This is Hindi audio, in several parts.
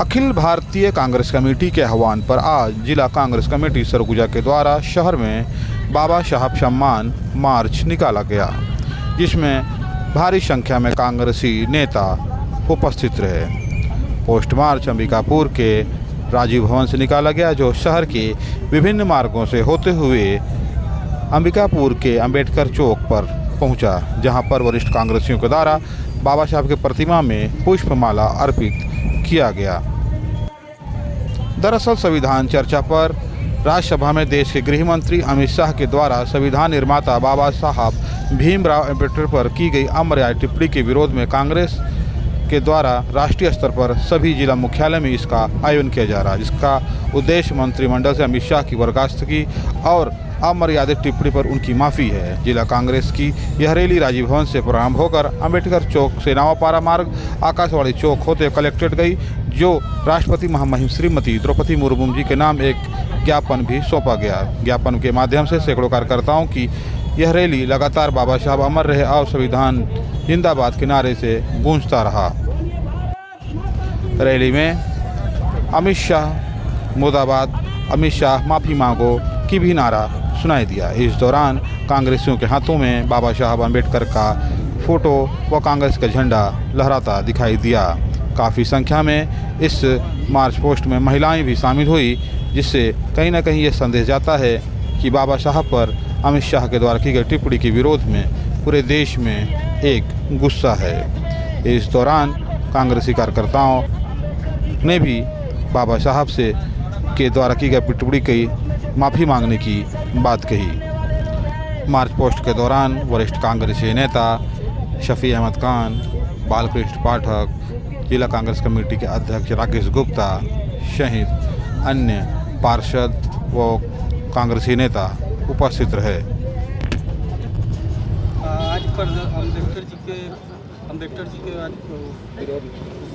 अखिल भारतीय कांग्रेस कमेटी के आह्वान पर आज जिला कांग्रेस कमेटी सरगुजा के द्वारा शहर में बाबा साहब सम्मान मार्च निकाला गया, जिसमें भारी संख्या में कांग्रेसी नेता उपस्थित रहे। पोस्ट मार्च अंबिकापुर के राजीव भवन से निकाला गया, जो शहर के विभिन्न मार्गों से होते हुए अंबिकापुर के अंबेडकर चौक पर पहुंचा, जहां पर वरिष्ठ कांग्रेसियों के द्वारा बाबा साहब की प्रतिमा में पुष्पमाला अर्पित किया गया। दरअसल संविधान चर्चा पर राज्यसभा में देश के गृह मंत्री अमित शाह के द्वारा संविधान निर्माता बाबा साहब भीमराव अम्बेडकर पर की गई अमर्याद टिप्पणी के विरोध में कांग्रेस के द्वारा राष्ट्रीय स्तर पर सभी जिला मुख्यालय में इसका आयोजन किया जा रहा है, जिसका उद्देश्य मंत्रिमंडल से अमित शाह की बर्खास्तगी और अमर्यादित टिप्पणी पर उनकी माफ़ी है। जिला कांग्रेस की यह रैली राजीव भवन से प्रारंभ होकर अंबेडकर चौक से नावापारा मार्ग आकाशवाणी चौक होते कलेक्ट्रेट गई, जो राष्ट्रपति महामहिम श्रीमती द्रौपदी मुर्मू जी के नाम एक ज्ञापन भी सौंपा गया। ज्ञापन के माध्यम से सैकड़ों कार्यकर्ताओं की यह रैली लगातार बाबा साहब अमर रहे और संविधान जिंदाबाद के नारे से गूंजता रहा। रैली में अमित शाह मुर्दाबाद, अमित शाह माफ़ी मांगो की भी नारा सुनाई दिया। इस दौरान कांग्रेसियों के हाथों में बाबा साहब अम्बेडकर का फोटो व कांग्रेस का झंडा लहराता दिखाई दिया। काफ़ी संख्या में इस मार्च पोस्ट में महिलाएं भी शामिल हुई, जिससे कहीं ना कहीं ये संदेश जाता है कि बाबा साहब पर अमित शाह के द्वारा की गई टिप्पणी के विरोध में पूरे देश में एक गुस्सा है। इस दौरान कांग्रेसी कार्यकर्ताओं ने भी बाबा साहब से के द्वारा की गई टिप्पणी की माफ़ी मांगने की बात कही। मार्च पोस्ट के दौरान वरिष्ठ कांग्रेसी नेता शफी अहमद खान, बालकृष्ण पाठक, जिला कांग्रेस कमेटी के अध्यक्ष राकेश गुप्ता सहित अन्य पार्षद व कांग्रेसी नेता उपस्थित रहे। आज पर अम्बेडकर जी के आज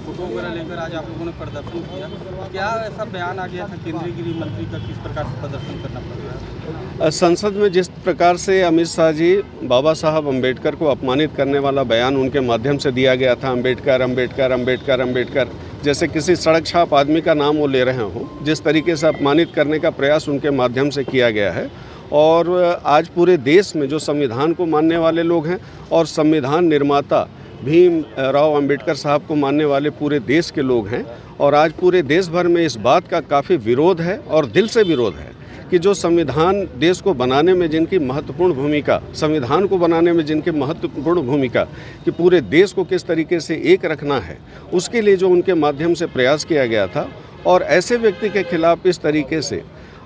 फोटो वगैरह लेकर आज आप लोगों ने प्रदर्शन किया, क्या ऐसा बयान आ गया था केंद्रीय गृह मंत्री का, किस प्रकार से प्रदर्शन करना पड़ रहा है? संसद में जिस प्रकार से अमित शाह जी बाबा साहब अम्बेडकर को अपमानित करने वाला बयान उनके माध्यम से दिया गया था, अम्बेडकर अम्बेडकर अम्बेडकर अम्बेडकर, जैसे किसी सड़क छाप आदमी का नाम वो ले रहे हों, जिस तरीके से अपमानित करने का प्रयास उनके माध्यम से किया गया है। और आज पूरे देश में जो संविधान को मानने वाले लोग हैं और संविधान निर्माता भीमराव अम्बेडकर साहब को मानने वाले पूरे देश के लोग हैं, और आज पूरे देश भर में इस बात का काफ़ी विरोध है और दिल से विरोध है कि जो संविधान देश को बनाने में जिनकी महत्वपूर्ण भूमिका, संविधान को बनाने में जिनकी महत्वपूर्ण भूमिका कि पूरे देश को किस तरीके से एक रखना है, उसके लिए जो उनके माध्यम से प्रयास किया गया था, और ऐसे व्यक्ति के खिलाफ इस तरीके से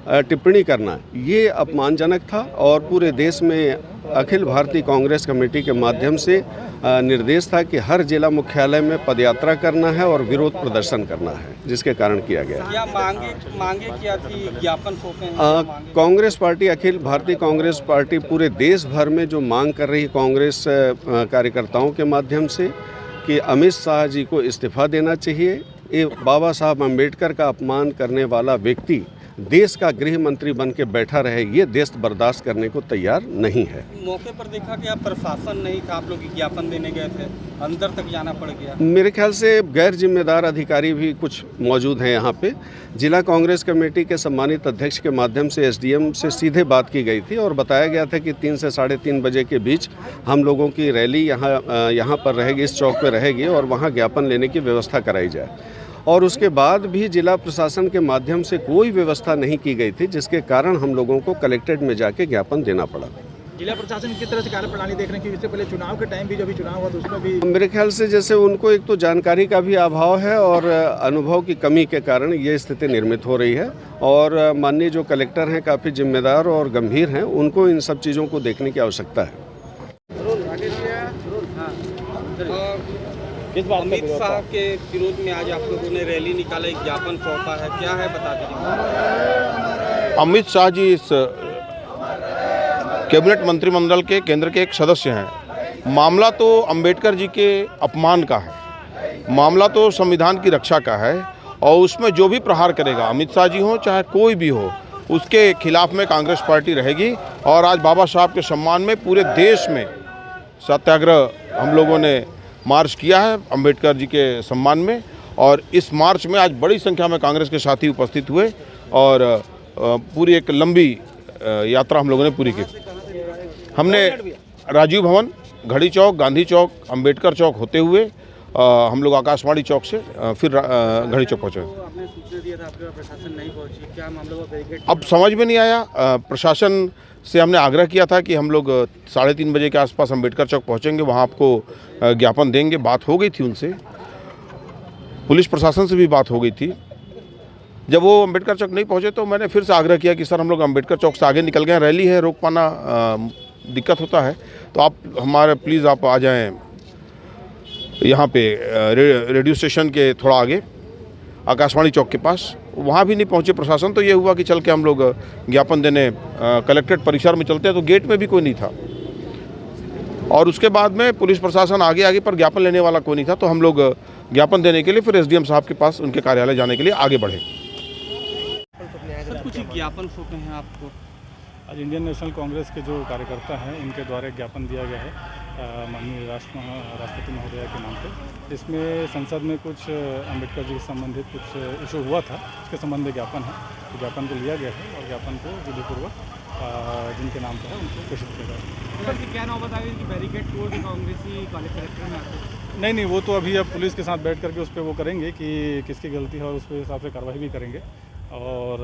टिप्पणी करना ये अपमानजनक था। और पूरे देश में अखिल भारतीय कांग्रेस कमेटी के माध्यम से निर्देश था कि हर जिला मुख्यालय में पदयात्रा करना है और विरोध प्रदर्शन करना है, जिसके कारण किया गया। क्या मांगे क्या थी, ज्ञापन सौंपे? कांग्रेस पार्टी, अखिल भारतीय कांग्रेस पार्टी पूरे देश भर में जो मांग कर रही कांग्रेस कार्यकर्ताओं के माध्यम से कि अमित शाह जी को इस्तीफा देना चाहिए। ये बाबा साहब अम्बेडकर का अपमान करने वाला व्यक्ति देश का गृह मंत्री बन के बैठा रहे, ये देश बर्दाश्त करने को तैयार नहीं है। मौके पर देखा कि प्रशासन नहीं था, आप लोग ज्ञापन देने गए थे, अंदर तक जाना पड़ गया। मेरे ख्याल से गैर जिम्मेदार अधिकारी भी कुछ मौजूद हैं यहाँ पे। जिला कांग्रेस कमेटी के सम्मानित अध्यक्ष के माध्यम से एसडीएम से सीधे बात की गई थी और बताया गया था कि 3 से 3:30 बजे के बीच हम लोगों की रैली यहाँ पर रहेगी, इस चौक पर रहेगी, और वहाँ ज्ञापन लेने की व्यवस्था कराई जाए। और उसके बाद भी जिला प्रशासन के माध्यम से कोई व्यवस्था नहीं की गई थी, जिसके कारण हम लोगों को कलेक्ट्रेट में जाके ज्ञापन देना पड़ा। जिला प्रशासन की तरह से कार्यप्रणाली देख रहे हैं कि इससे पहले चुनाव के टाइम भी जो भी चुनाव हुआ तो उसमें भी मेरे ख्याल से जैसे उनको एक तो जानकारी का भी अभाव है और अनुभव की कमी के कारण ये स्थिति निर्मित हो रही है। और माननीय जो कलेक्टर हैं काफ़ी जिम्मेदार और गंभीर हैं, उनको इन सब चीज़ों को देखने की आवश्यकता है। अमित शाह के विरोध में आज आप लोगों ने रैली निकाला, एक ज्ञापन सौंपा है, क्या है बता दीजिए। अमित शाह जी इस कैबिनेट मंत्रिमंडल के केंद्र के एक सदस्य हैं। मामला तो अंबेडकर जी के अपमान का है, मामला तो संविधान की रक्षा का है, और उसमें जो भी प्रहार करेगा, अमित शाह जी हो चाहे कोई भी हो, उसके खिलाफ में कांग्रेस पार्टी रहेगी। और आज बाबा साहब के सम्मान में पूरे देश में सत्याग्रह हम लोगों ने मार्च किया है अंबेडकर जी के सम्मान में, और इस मार्च में आज बड़ी संख्या में कांग्रेस के साथी उपस्थित हुए और पूरी एक लंबी यात्रा हम लोगों ने पूरी की। हमने राजीव भवन, घड़ी चौक, गांधी चौक, अंबेडकर चौक होते हुए हम लोग आकाशवाणी चौक से फिर घड़ी चौक पहुँचे। आपने सूचना दिया था, आपके प्रशासन नहीं पहुंची, क्या मामले को बैरिकेड? अब समझ में नहीं आया। प्रशासन से हमने आग्रह किया था कि हम लोग 3:30 बजे के आसपास अंबेडकर चौक पहुंचेंगे, वहां आपको ज्ञापन देंगे। बात हो गई थी उनसे, पुलिस प्रशासन से भी बात हो गई थी। जब वो अंबेडकर चौक नहीं पहुंचे तो मैंने फिर से आग्रह किया कि सर हम लोग अंबेडकर चौक से आगे निकल गए, रैली है, रोक पाना दिक्कत होता है, तो आप हमारे प्लीज़ आप आ जाएं यहाँ पे रेडियो स्टेशन के थोड़ा आगे आकाशवाणी चौक के पास। वहाँ भी नहीं पहुँचे प्रशासन, तो ये हुआ कि चल के हम लोग ज्ञापन देने कलेक्ट्रेट परिसर में चलते हैं, तो गेट में भी कोई नहीं था। और उसके बाद में पुलिस प्रशासन आगे आगे पर ज्ञापन लेने वाला कोई नहीं था, तो हम लोग ज्ञापन देने के लिए फिर एसडीएम साहब के पास उनके कार्यालय जाने के लिए आगे बढ़े। सर कुछ ज्ञापन सौंपे हैं आपको? आज इंडियन नेशनल कांग्रेस के जो कार्यकर्ता हैं इनके द्वारा एक ज्ञापन दिया गया है माननीय राष्ट्रपति महोदया के नाम पे। इसमें संसद में कुछ अंबेडकर जी से संबंधित कुछ इशू हुआ था, उसके संबंध में ज्ञापन है। तो ज्ञापन को लिया गया है और ज्ञापन को विधिपूर्वक जिनके नाम पर है उनको प्रेषित किया गया। सर क्या नौबत आई कि बैरिकेड तोड़ के कांग्रेसी कलेक्टर में आते? नहीं, वो तो अभी अब पुलिस के साथ बैठ करके उस पर वो करेंगे कि किसकी गलती है और उस हिसाब से कार्रवाई भी करेंगे। और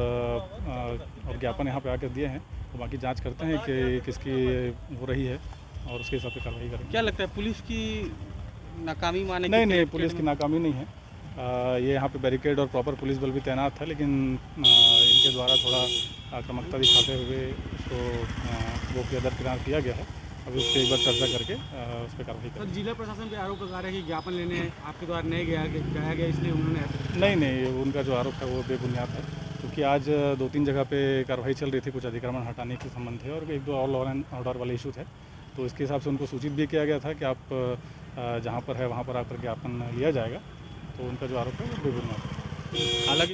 ज्ञापन यहाँ पे आकर दिए हैं, तो बाकी जांच करते हैं कि किसकी हो रही है और उसके हिसाब से कार्रवाई करेंगे। क्या लगता है पुलिस की नाकामी माने? नहीं, पुलिस की नाकामी नहीं है। ये यहाँ पे बैरिकेड और प्रॉपर पुलिस बल भी तैनात था, लेकिन इनके द्वारा थोड़ा आक्रामकता दिखाते हुए उसको वो दरकिनार किया गया है। अभी उस पर एक बार चर्चा करके उस पर कार्रवाई करें। जिला प्रशासन पे आरोप लगा रहे हैं कि ज्ञापन लेने आपके द्वारा नहीं गया गया इसलिए उन्होंने नहीं, उनका जो आरोप है वो बेबुनियाद है, क्योंकि आज 2-3 जगह पे कार्रवाई चल रही थी, कुछ अतिक्रमण हटाने के संबंध है और 1-2 लॉ एंड ऑर्डर वाले इशू थे। तो इसके हिसाब से उनको सूचित भी किया गया था कि आप जहाँ पर है वहाँ पर आकर ज्ञापन लिया जाएगा। तो उनका जो आरोप है वो बेबुनियाद है। हालांकि